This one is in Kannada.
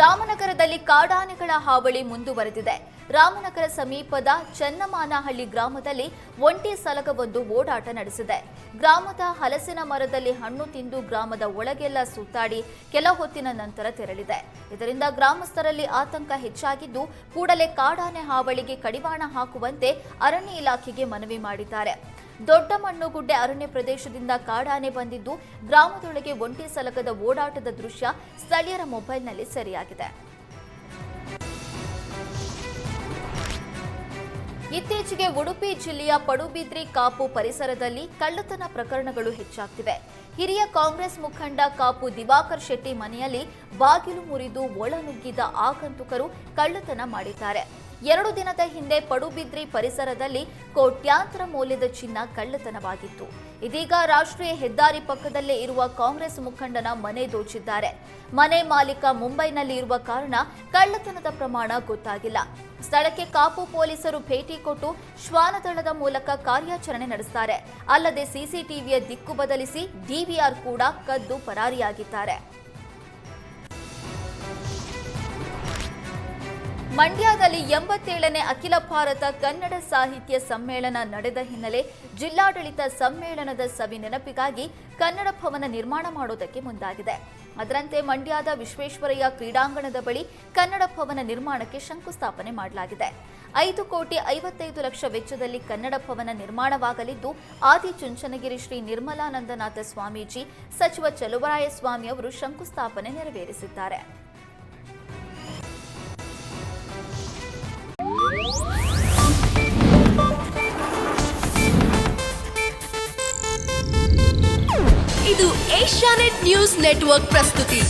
ರಾಮನಗರದಲ್ಲಿ ಕಾಡಾನೆಗಳ ಹಾವಳಿ ಮುಂದುವರೆದಿದೆ. ರಾಮನಗರ ಸಮೀಪದ ಚನ್ನಮಾನಹಳ್ಳಿ ಗ್ರಾಮದಲ್ಲಿ ಒಂಟಿ ಸಲಗವೊಂದು ಓಡಾಟ ನಡೆಸಿದೆ. ಗ್ರಾಮದ ಹಲಸಿನ ಮರದಲ್ಲಿ ಹಣ್ಣು ತಿಂದು ಗ್ರಾಮದ ಒಳಗೆಲ್ಲ ಸುತ್ತಾಡಿ ಕೆಲ ಹೊತ್ತಿನ ನಂತರ ತೆರಳಿದೆ. ಇದರಿಂದ ಗ್ರಾಮಸ್ಥರಲ್ಲಿ ಆತಂಕ ಹೆಚ್ಚಾಗಿದ್ದು, ಕೂಡಲೇ ಕಾಡಾನೆ ಹಾವಳಿಗೆ ಕಡಿವಾಣ ಹಾಕುವಂತೆ ಅರಣ್ಯ ಇಲಾಖೆಗೆ ಮನವಿ ಮಾಡಿದ್ದಾರೆ. ದೊಡ್ಡ ಮಣ್ಣುಗುಡ್ಡೆ ಅರಣ್ಯ ಪ್ರದೇಶದಿಂದ ಕಾಡಾನೆ ಬಂದಿದ್ದು, ಗ್ರಾಮದೊಳಗೆ ಒಂಟಿ ಸಲಗದ ಓಡಾಟದ ದೃಶ್ಯ ಸ್ಥಳೀಯರ ಮೊಬೈಲ್ನಲ್ಲಿ ಸೆರೆಯಾಗಿದೆ. ಇತ್ತೀಚೆಗೆ ಉಡುಪಿ ಜಿಲ್ಲೆಯ ಪಡುಬಿದ್ರಿ ಕಾಪು ಪರಿಸರದಲ್ಲಿ ಕಳ್ಳತನ ಪ್ರಕರಣಗಳು ಹೆಚ್ಚಾಗ್ತಿವೆ. ಹಿರಿಯ ಕಾಂಗ್ರೆಸ್ ಮುಖಂಡ ಕಾಪು ದಿವಾಕರ್ ಶೆಟ್ಟಿ ಮನೆಯಲ್ಲಿ ಬಾಗಿಲು ಮುರಿದು ಒಳನುಗ್ಗಿದ ಆಗಂತುಕರು ಕಳ್ಳತನ ಮಾಡಿದ್ದಾರೆ. 2 ದಿನದ ಹಿಂದೆ ಪಡುಬಿದ್ರಿ ಪರಿಸರದಲ್ಲಿ ಕೋಟ್ಯಾಂತರ ಮೌಲ್ಯದ ಚಿನ್ನ ಕಳ್ಳತನವಾಗಿತ್ತು. ಇದೀಗ ರಾಷ್ಟ್ರೀಯ ಹೆದ್ದಾರಿ ಪಕ್ಕದಲ್ಲೇ ಇರುವ ಕಾಂಗ್ರೆಸ್ ಮುಖಂಡನ ಮನೆ ದೋಚಿದ್ದಾರೆ. ಮನೆ ಮಾಲೀಕ ಮುಂಬೈನಲ್ಲಿ ಇರುವ ಕಾರಣ ಕಳ್ಳತನದ ಪ್ರಮಾಣ ಗೊತ್ತಾಗಿಲ್ಲ. ಸ್ಥಳಕ್ಕೆ ಕಾಪು ಪೊಲೀಸರು ಭೇಟಿ ಕೊಟ್ಟು ಶ್ವಾನದಳದ ಮೂಲಕ ಕಾರ್ಯಾಚರಣೆ ನಡೆಸುತ್ತಾರೆ. ಅಲ್ಲದೆ ಸಿಸಿಟಿವಿಯ ದಿಕ್ಕು ಬದಲಿಸಿ ಡಿವಿಆರ್ ಕೂಡ ಕದ್ದು ಪರಾರಿಯಾಗಿದ್ದಾರೆ. ಮಂಡ್ಯದಲ್ಲಿ 87ನೇ ಅಖಿಲ ಭಾರತ ಕನ್ನಡ ಸಾಹಿತ್ಯ ಸಮ್ಮೇಳನ ನಡೆದ ಹಿನ್ನೆಲೆ ಜಿಲ್ಲಾಡಳಿತ ಸಮ್ಮೇಳನದ ಸವಿ ನೆನಪಿಗಾಗಿ ಕನ್ನಡ ಭವನ ನಿರ್ಮಾಣ ಮಾಡುವುದಕ್ಕೆ ಮುಂದಾಗಿದೆ. ಅದರಂತೆ ಮಂಡ್ಯದ ವಿಶ್ವೇಶ್ವರಯ್ಯ ಕ್ರೀಡಾಂಗಣದ ಬಳಿ ಕನ್ನಡ ಭವನ ನಿರ್ಮಾಣಕ್ಕೆ ಶಂಕುಸ್ಥಾಪನೆ ಮಾಡಲಾಗಿದೆ. 5,55,00,000 ವೆಚ್ಚದಲ್ಲಿ ಕನ್ನಡ ಭವನ ನಿರ್ಮಾಣವಾಗಲಿದ್ದು, ಆದಿಚುಂಚನಗಿರಿ ಶ್ರೀ ನಿರ್ಮಲಾನಂದನಾಥ ಸ್ವಾಮೀಜಿ, ಸಚಿವ ಚಲುವರಾಯಸ್ವಾಮಿ ಅವರು ಶಂಕುಸ್ಥಾಪನೆ ನೆರವೇರಿಸಿದ್ದಾರೆ. ಇದು ಏಷ್ಯಾನೆಟ್ ನ್ಯೂಸ್ ನೆಟ್ವರ್ಕ್ ಪ್ರಸ್ತುತಿ.